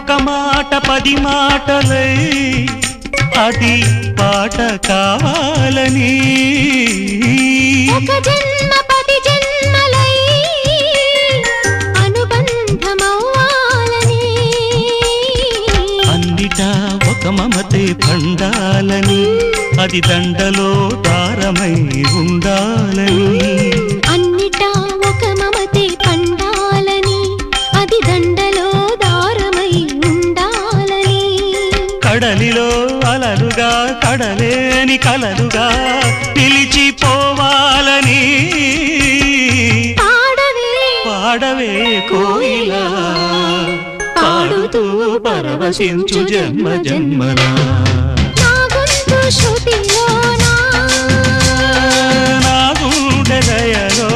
ఒక మాట 10 మాటలై అది పాట కావాలని ఒక జన్మ 10 జన్మలై అనుబంధమవ్వాలని అన్నిటా ఒక మమతే పండాలని అది దండలో దారమై ఉండాలని అన్నిటా ఒక మమతే పండాలని అది దండలో దారమై ఉండాలని కడలిలో అలలుగా కడలేని కలలుగా నిలిచిపోవాలని పాడవే కోయిలా పాడుతూ పరవశించు జన్మ జన్మలా నా గొంతు శృతిలోనా నా గుండె దయలో